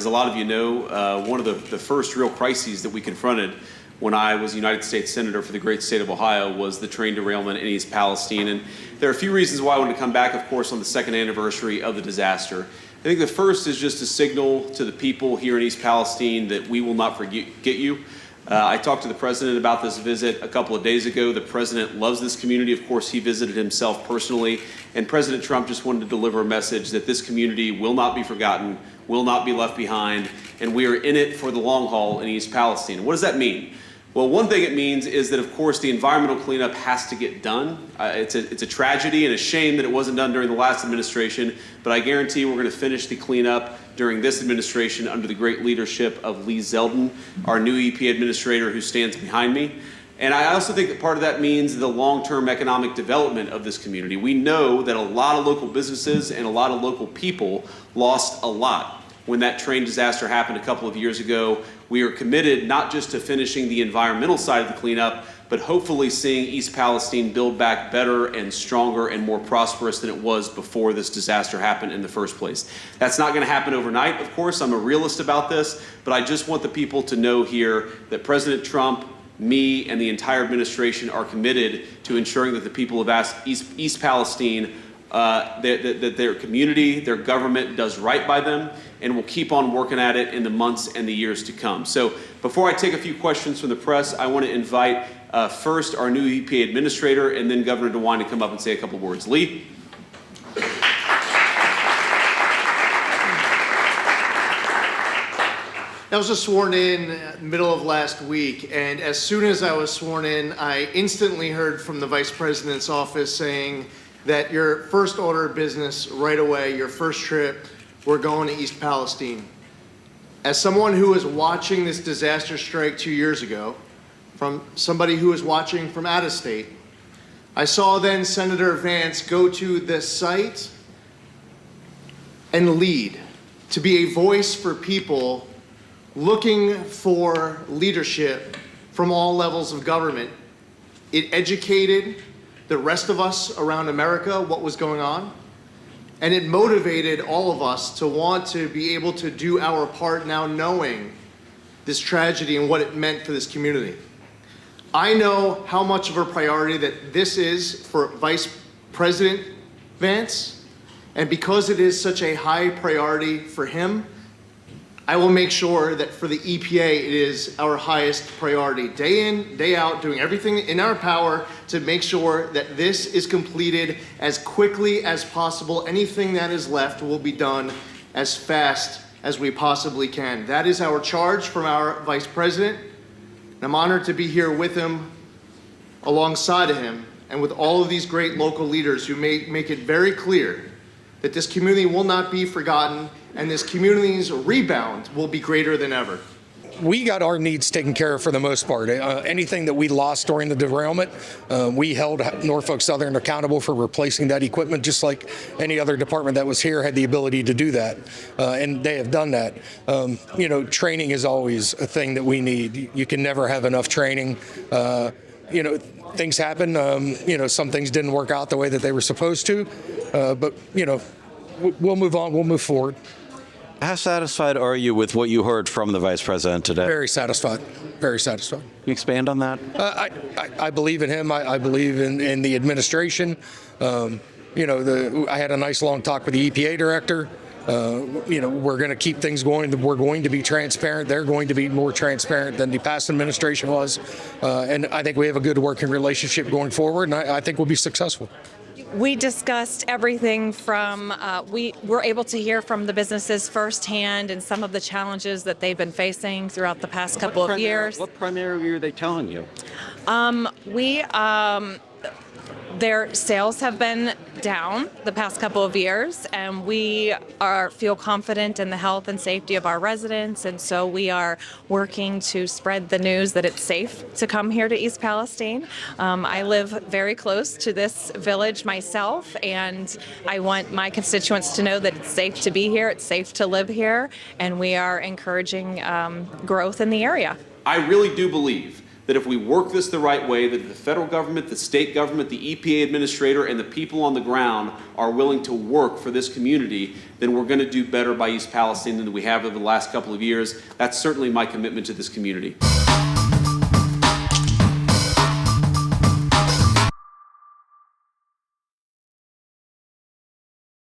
as a lot of you know, one of the first real crises that we confronted when I was United States Senator for the great state of Ohio was the train derailment in East Palestine. And there are a few reasons why I wanted to come back, of course, on the second anniversary of the disaster. I think the first is just a signal to the people here in East Palestine that we will not forget you. I talked to the president about this visit a couple of days ago. The president loves this community. Of course, he visited himself personally. And President Trump just wanted to deliver a message that this community will not be forgotten, will not be left behind, and we are in it for the long haul in East Palestine. What does that mean? Well, one thing it means is that, of course, the environmental cleanup has to get done. It's a tragedy and a shame that it wasn't done during the last administration, but I guarantee we're going to finish the cleanup during this administration under the great leadership of Lee Zeldin, our new EP administrator who stands behind me. And I also think that part of that means the long-term economic development of this community. We know that a lot of local businesses and a lot of local people lost a lot when that train disaster happened a couple of years ago. We are committed not just to finishing the environmental side of the cleanup, but hopefully seeing East Palestine build back better and stronger and more prosperous than it was before this disaster happened in the first place. That's not going to happen overnight, of course. I'm a realist about this, but I just want the people to know here that President Trump, me, and the entire administration are committed to ensuring that the people of East Palestine, that their community, their government does right by them, and we'll keep on working at it in the months and the years to come. So before I take a few questions from the press, I want to invite first our new EPA administrator and then Governor DeWine to come up and say a couple of words. Lee? I was just sworn in middle of last week, and as soon as I was sworn in, I instantly heard from the Vice President's office saying that your first order of business right away, your first trip, we're going to East Palestine. As someone who was watching this disaster strike 2 years ago, from somebody who was watching from out of state, I saw then Senator Vance go to the site and lead, to be a voice for people looking for leadership from all levels of government. It educated the rest of us around America what was going on, and it motivated all of us to want to be able to do our part now knowing this tragedy and what it meant for this community. I know how much of a priority that this is for Vice President Vance, and because it is such a high priority for him, I will make sure that for the EPA, it is our highest priority, day in, day out, doing everything in our power to make sure that this is completed as quickly as possible. Anything that is left will be done as fast as we possibly can. That is our charge from our Vice President, and I'm honored to be here with him, alongside of him, and with all of these great local leaders who make it very clear that this community will not be forgotten, and this community's rebound will be greater than ever. We got our needs taken care of for the most part. Anything that we lost during the derailment, we held Norfolk Southern accountable for replacing that equipment, just like any other department that was here had the ability to do that, and they have done that. Training is always a thing that we need. You can never have enough training. Things happen. Some things didn't work out the way that they were supposed to, but we'll move on. We'll move forward. How satisfied are you with what you heard from the Vice President today? Very satisfied. Very satisfied. Can you expand on that? I believe in him. I believe in the administration. I had a nice long talk with the EPA director. We're going to keep things going. We're going to be transparent. They're going to be more transparent than the past administration was. And I think we have a good working relationship going forward, and I think we'll be successful. We discussed everything from, we were able to hear from the businesses firsthand and some of the challenges that they've been facing throughout the past couple of years. What primarily are they telling you? Their sales have been down the past couple of years, and we feel confident in the health and safety of our residents, and so we are working to spread the news that it's safe to come here to East Palestine. I live very close to this village myself, and I want my constituents to know that it's safe to be here, it's safe to live here, and we are encouraging growth in the area. I really do believe that if we work this the right way, that the federal government, the state government, the EPA administrator, and the people on the ground are willing to work for this community, then we're going to do better by East Palestine than we have over the last couple of years. That's certainly my commitment to this community.